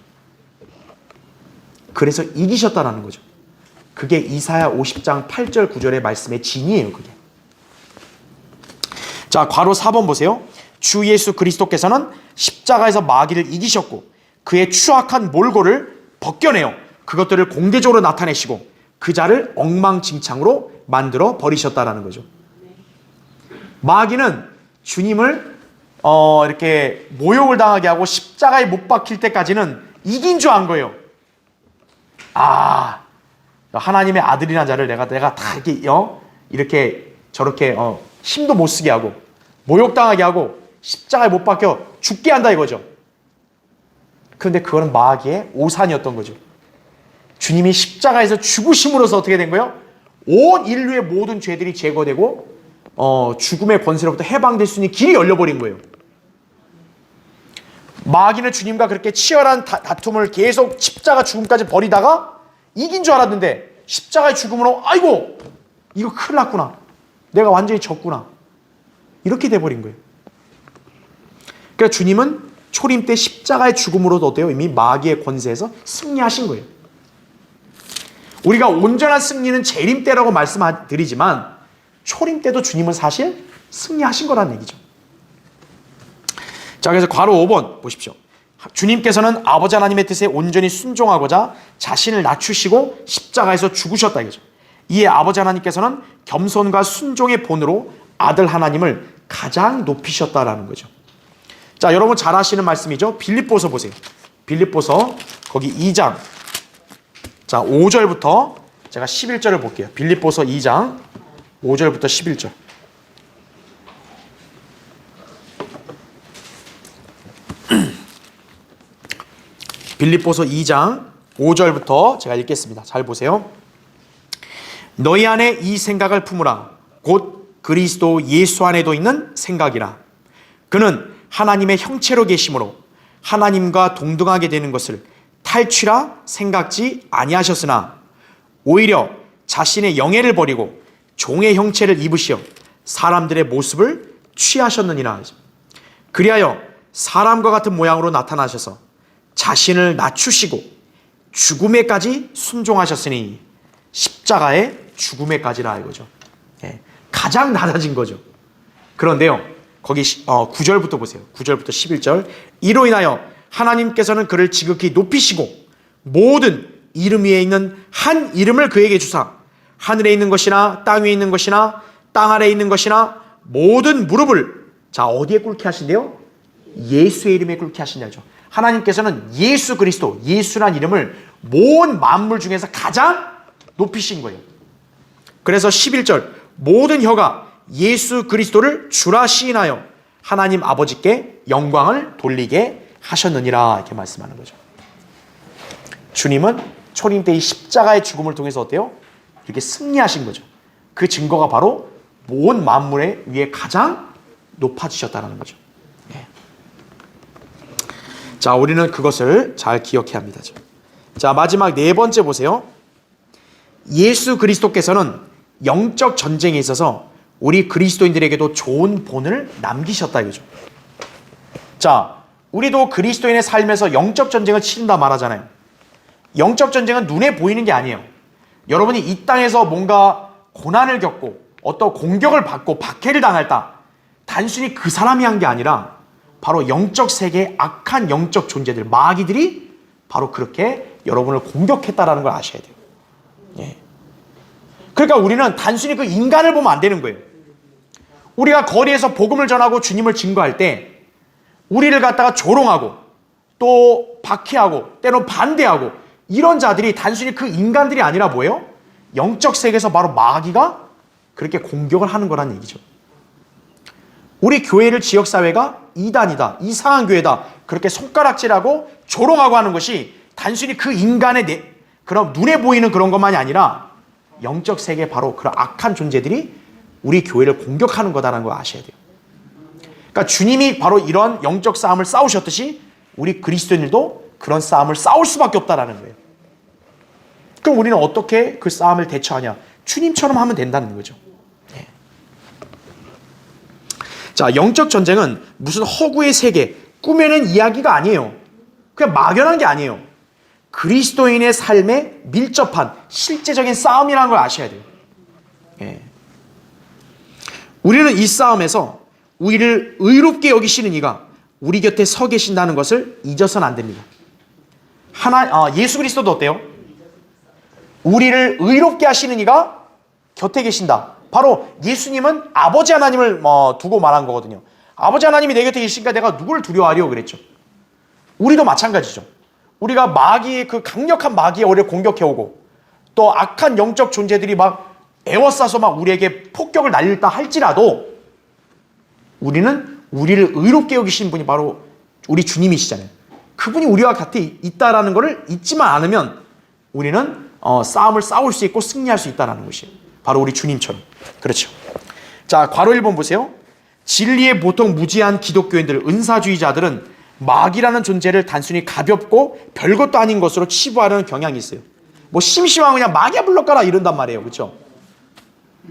그래서 이기셨다라는 거죠. 그게 이사야 50장 8절 9절의 말씀의 진이에요. 그게. 자, 괄호 4번 보세요. 주 예수 그리스도께서는 십자가에서 마귀를 이기셨고 그의 추악한 몰골을 벗겨내어 그것들을 공개적으로 나타내시고 그 자를 엉망진창으로 만들어 버리셨다라는 거죠. 마귀는 주님을 이렇게 모욕을 당하게 하고 십자가에 못 박힐 때까지는 이긴 줄 안 거예요. 아, 하나님의 아들이라는 자를 내가 다 이렇게 저렇게 힘도 못 쓰게 하고 모욕당하게 하고 십자가에 못 박혀 죽게 한다 이거죠. 그런데 그거는 마귀의 오산이었던 거죠. 주님이 십자가에서 죽으심으로써 어떻게 된 거예요? 온 인류의 모든 죄들이 제거되고 죽음의 권세로부터 해방될 수 있는 길이 열려버린 거예요. 마귀는 주님과 그렇게 치열한 다툼을 계속 십자가 죽음까지 벌이다가 이긴 줄 알았는데 십자가의 죽음으로 아이고 이거 큰일 났구나. 내가 완전히 졌구나. 이렇게 돼버린 거예요. 그러니까 주님은 초림 때 십자가의 죽음으로도 어때요? 이미 마귀의 권세에서 승리하신 거예요. 우리가 온전한 승리는 재림 때라고 말씀드리지만 초림 때도 주님은 사실 승리하신 거라는 얘기죠. 자, 그래서 괄호 5번 보십시오. 주님께서는 아버지 하나님의 뜻에 온전히 순종하고자 자신을 낮추시고 십자가에서 죽으셨다 이거죠. 이에 아버지 하나님께서는 겸손과 순종의 본으로 아들 하나님을 가장 높이셨다라는 거죠. 자, 여러분 잘 아시는 말씀이죠. 빌립보서 보세요. 빌립보서 거기 2장 자 5절부터 제가 11절을 볼게요. 빌립보서 2장 5절부터 11절 빌립보서 2장 5절부터 제가 읽겠습니다. 잘 보세요. 너희 안에 이 생각을 품으라. 곧 그리스도 예수 안에도 있는 생각이라. 그는 하나님의 형체로 계심으로 하나님과 동등하게 되는 것을 탈취라 생각지 아니하셨으나 오히려 자신의 영예를 버리고 종의 형체를 입으시어 사람들의 모습을 취하셨느니라. 그리하여 사람과 같은 모양으로 나타나셔서 자신을 낮추시고 죽음에까지 순종하셨으니 십자가의 죽음에까지라 이거죠. 가장 낮아진 거죠. 그런데요, 거기 9절부터 보세요. 9절부터 11절. 이로 인하여 하나님께서는 그를 지극히 높이시고 모든 이름 위에 있는 한 이름을 그에게 주사 하늘에 있는 것이나 땅 위에 있는 것이나 땅 아래에 있는 것이나 모든 무릎을 자 어디에 꿇게 하신대요? 예수의 이름에 꿇게 하신다죠. 하나님께서는 예수 그리스도, 예수란 이름을 모든 만물 중에서 가장 높이신 거예요. 그래서 11절 모든 혀가 예수 그리스도를 주라 시인하여 하나님 아버지께 영광을 돌리게 하셨느니라 이렇게 말씀하는 거죠. 주님은 초림 때 이 십자가의 죽음을 통해서 어때요? 이렇게 승리하신 거죠. 그 증거가 바로 온 만물의 위에 가장 높아지셨다는 거죠. 자, 우리는 그것을 잘 기억해야 합니다. 자, 마지막 네 번째 보세요. 예수 그리스도께서는 영적 전쟁에 있어서 우리 그리스도인들에게도 좋은 본을 남기셨다 이거죠. 자, 우리도 그리스도인의 삶에서 영적 전쟁을 치른다 말하잖아요. 영적 전쟁은 눈에 보이는 게 아니에요. 여러분이 이 땅에서 뭔가 고난을 겪고 어떤 공격을 받고 박해를 당했다. 단순히 그 사람이 한 게 아니라 바로 영적 세계의 악한 영적 존재들, 마귀들이 바로 그렇게 여러분을 공격했다라는 걸 아셔야 돼요. 예. 그러니까 우리는 단순히 그 인간을 보면 안 되는 거예요. 우리가 거리에서 복음을 전하고 주님을 증거할 때 우리를 갖다가 조롱하고 또 박해하고 때론 반대하고 이런 자들이 단순히 그 인간들이 아니라 뭐예요? 영적 세계에서 바로 마귀가 그렇게 공격을 하는 거란 얘기죠. 우리 교회를 지역사회가 이단이다, 이상한 교회다 그렇게 손가락질하고 조롱하고 하는 것이 단순히 그 인간의 그런 눈에 보이는 그런 것만이 아니라 영적 세계에 바로 그런 악한 존재들이 우리 교회를 공격하는 거다라는 걸 아셔야 돼요. 그러니까 주님이 바로 이런 영적 싸움을 싸우셨듯이 우리 그리스도인들도 그런 싸움을 싸울 수밖에 없다라는 거예요. 그럼 우리는 어떻게 그 싸움을 대처하냐? 주님처럼 하면 된다는 거죠. 네. 자, 영적 전쟁은 무슨 허구의 세계, 꾸며낸 이야기가 아니에요. 그냥 막연한 게 아니에요. 그리스도인의 삶에 밀접한 실제적인 싸움이라는 걸 아셔야 돼요. 네. 우리는 이 싸움에서 우리를 의롭게 여기시는 이가 우리 곁에 서 계신다는 것을 잊어서는 안 됩니다. 예수 그리스도도 어때요? 우리를 의롭게 하시는 이가 곁에 계신다. 바로 예수님은 아버지 하나님을 두고 말한 거거든요. 아버지 하나님이 내 곁에 계시니까 내가 누구를 두려워하려 그랬죠. 우리도 마찬가지죠. 우리가 마귀의 그 강력한 마귀의 우리를 공격해오고 또 악한 영적 존재들이 막 애워싸서 막 우리에게 폭격을 날린다 할지라도 우리는 우리를 의롭게 여기신 분이 바로 우리 주님이시잖아요. 그분이 우리와 같이 있다라는 것을 잊지만 않으면 우리는 싸움을 싸울 수 있고 승리할 수 있다는 것이 바로 우리 주님처럼. 그렇죠. 자, 괄호 1번 보세요. 진리에 보통 무지한 기독교인들, 은사주의자들은 마귀라는 존재를 단순히 가볍고 별것도 아닌 것으로 치부하려는 경향이 있어요. 뭐 심심하면 그냥 마귀야 불러가라 이런단 말이에요. 그렇죠?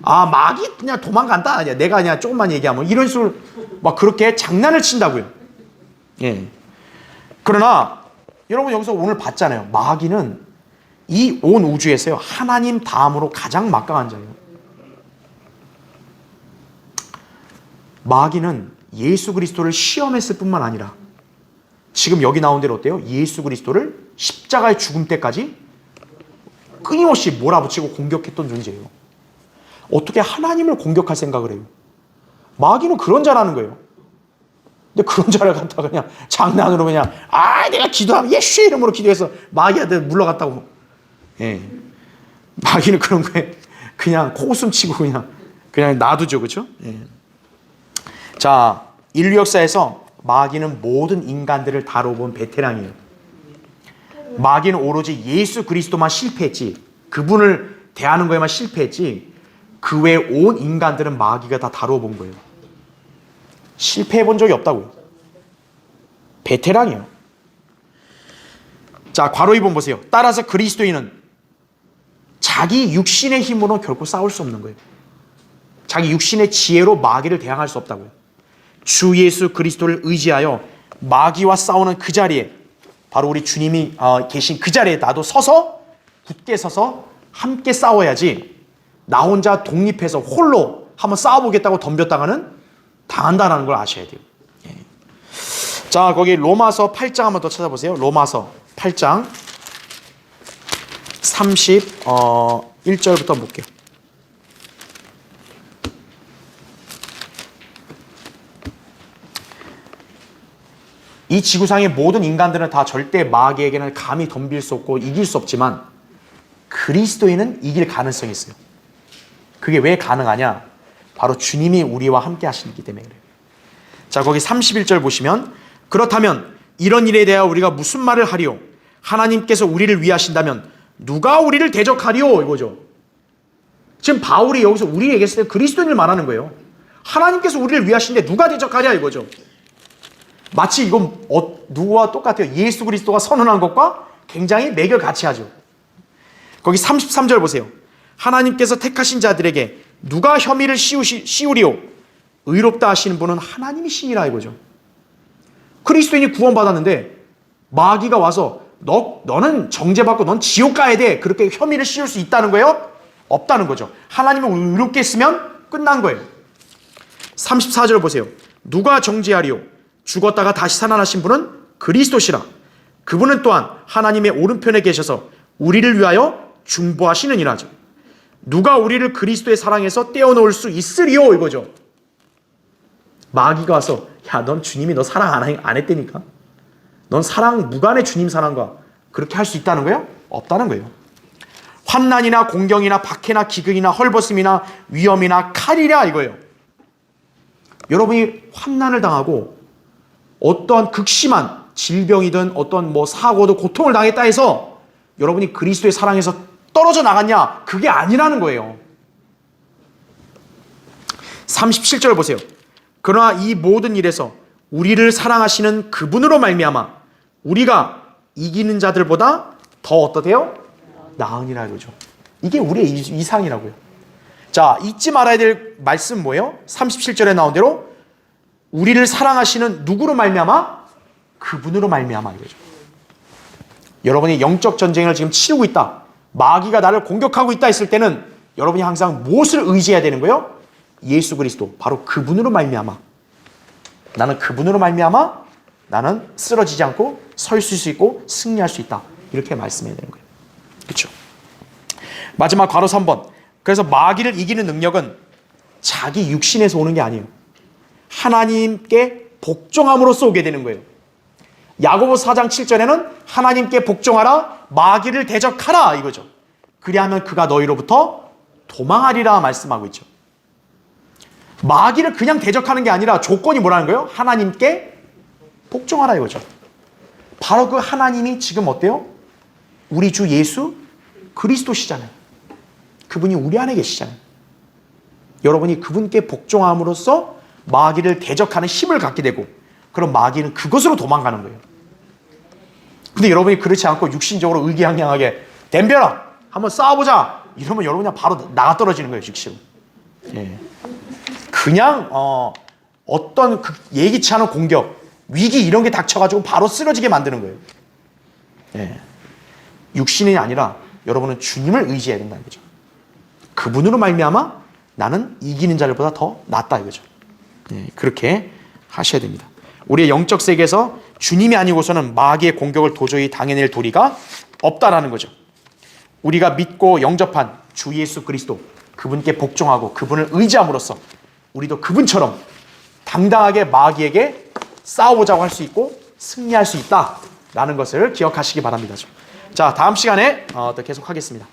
아, 마귀 그냥 도망간다. 아니야. 내가 그냥 조금만 얘기하면 이런 식으로 막 그렇게 장난을 친다고요. 예. 그러나 여러분 여기서 오늘 봤잖아요. 마귀는 이 온 우주에서요 하나님 다음으로 가장 막강한 자예요. 마귀는 예수 그리스도를 시험했을 뿐만 아니라 지금 여기 나온 대로 어때요? 예수 그리스도를 십자가의 죽음 때까지 끊임없이 몰아붙이고 공격했던 존재예요. 어떻게 하나님을 공격할 생각을 해요? 마귀는 그런 자라는 거예요. 근데 그런 자를 갖다가 그냥 장난으로 그냥 내가 기도하면 예수의 이름으로 기도해서 마귀한테 물러갔다고. 예. 마귀는 그런 거에 그냥 코웃음 치고 그냥 놔두죠. 그렇죠? 예. 자, 인류 역사에서 마귀는 모든 인간들을 다뤄본 베테랑이에요. 마귀는 오로지 예수 그리스도만 실패했지, 그분을 대하는 거에만 실패했지, 그 외 온 인간들은 마귀가 다 다루어 본 거예요. 실패해 본 적이 없다고요. 베테랑이에요. 자, 괄호 2번 보세요. 따라서 그리스도인은 자기 육신의 힘으로 결코 싸울 수 없는 거예요. 자기 육신의 지혜로 마귀를 대항할 수 없다고요. 주 예수 그리스도를 의지하여 마귀와 싸우는 그 자리에, 바로 우리 주님이 계신 그 자리에 나도 서서, 굳게 서서 함께 싸워야지, 나 혼자 독립해서 홀로 한번 싸워보겠다고 덤볐다가는 당한다는 걸 아셔야 돼요. 예. 자, 거기 로마서 8장 한번 더 찾아보세요. 로마서 8장 31절부터 볼게요. 이 지구상의 모든 인간들은 다 절대 마귀에게는 감히 덤빌 수 없고 이길 수 없지만 그리스도인은 이길 가능성이 있어요. 그게 왜 가능하냐? 바로 주님이 우리와 함께 하시기 때문에 그래요. 자, 거기 31절 보시면, 그렇다면 이런 일에 대하여 우리가 무슨 말을 하리요? 하나님께서 우리를 위하신다면 누가 우리를 대적하리요? 이거죠. 지금 바울이 여기서 우리 얘기했을 때 그리스도인을 말하는 거예요. 하나님께서 우리를 위하신데 누가 대적하랴 이거죠. 마치 이건 누구와 똑같아요. 예수 그리스도가 선언한 것과 굉장히 매결같이하죠. 거기 33절 보세요. 하나님께서 택하신 자들에게 누가 혐의를 씌우리요? 의롭다 하시는 분은 하나님이시니라 이거죠. 그리스도인이 구원받았는데 마귀가 와서 너는 정죄받고 넌 지옥 가야 돼, 그렇게 혐의를 씌울 수 있다는 거예요? 없다는 거죠. 하나님을 의롭게 했으면 끝난 거예요. 34절 보세요. 누가 정죄하리요? 죽었다가 다시 살아나신 분은 그리스도시라. 그분은 또한 하나님의 오른편에 계셔서 우리를 위하여 중보하시느니라죠. 누가 우리를 그리스도의 사랑에서 떼어놓을 수 있으리요? 이거죠. 마귀가 와서 야, 넌 주님이 너 사랑 안 했다니까? 넌 사랑 무관의 주님 사랑과 그렇게 할 수 있다는 거예요? 없다는 거예요. 환난이나 공경이나 박해나 기근이나 헐벗음이나 위험이나 칼이랴 이거예요. 여러분이 환난을 당하고 어떠한 극심한 질병이든 어떤 사고도 고통을 당했다 해서 여러분이 그리스도의 사랑에서 떨어져 나갔냐? 그게 아니라는 거예요. 37절 보세요. 그러나 이 모든 일에서 우리를 사랑하시는 그분으로 말미암아 우리가 이기는 자들보다 더 어떠세요? 나으니라 이거죠. 이게 우리의 이상이라고요. 자, 잊지 말아야 될 말씀 뭐예요? 37절에 나온 대로 우리를 사랑하시는 누구로 말미암아? 그분으로 말미암아 이거죠. 여러분이 영적 전쟁을 지금 치르고 있다, 마귀가 나를 공격하고 있다 했을 때는 여러분이 항상 무엇을 의지해야 되는 거예요? 예수 그리스도, 바로 그분으로 말미암아 나는 그분으로 말미암아 나는 쓰러지지 않고 설 수 있고 승리할 수 있다, 이렇게 말씀해야 되는 거예요. 그렇죠? 마지막 괄호 3번. 그래서 마귀를 이기는 능력은 자기 육신에서 오는 게 아니에요. 하나님께 복종함으로써 오게 되는 거예요. 야고보서 4장 7절에는 하나님께 복종하라, 마귀를 대적하라 이거죠. 그리하면 그가 너희로부터 도망하리라 말씀하고 있죠. 마귀를 그냥 대적하는 게 아니라 조건이 뭐라는 거예요? 하나님께 복종하라 이거죠. 바로 그 하나님이 지금 어때요? 우리 주 예수 그리스도시잖아요. 그분이 우리 안에 계시잖아요. 여러분이 그분께 복종함으로써 마귀를 대적하는 힘을 갖게 되고, 그럼 마귀는 그것으로 도망가는 거예요. 근데 여러분이 그렇지 않고 육신적으로 의기양양하게 덤벼라, 한번 싸워보자 이러면 여러분이 바로 나가 떨어지는 거예요. 즉시로. 예. 그냥 어떤 예기치 않은 공격, 위기 이런 게 닥쳐가지고 바로 쓰러지게 만드는 거예요. 예. 육신이 아니라 여러분은 주님을 의지해야 된다는 거죠. 그분으로 말미암아 나는 이기는 자들보다 더 낫다 이거죠. 예. 그렇게 하셔야 됩니다. 우리의 영적 세계에서 주님이 아니고서는 마귀의 공격을 도저히 당해낼 도리가 없다라는 거죠. 우리가 믿고 영접한 주 예수 그리스도, 그분께 복종하고 그분을 의지함으로써 우리도 그분처럼 당당하게 마귀에게 싸워보자고 할 수 있고 승리할 수 있다라는 것을 기억하시기 바랍니다. 자, 다음 시간에 또 계속 하겠습니다.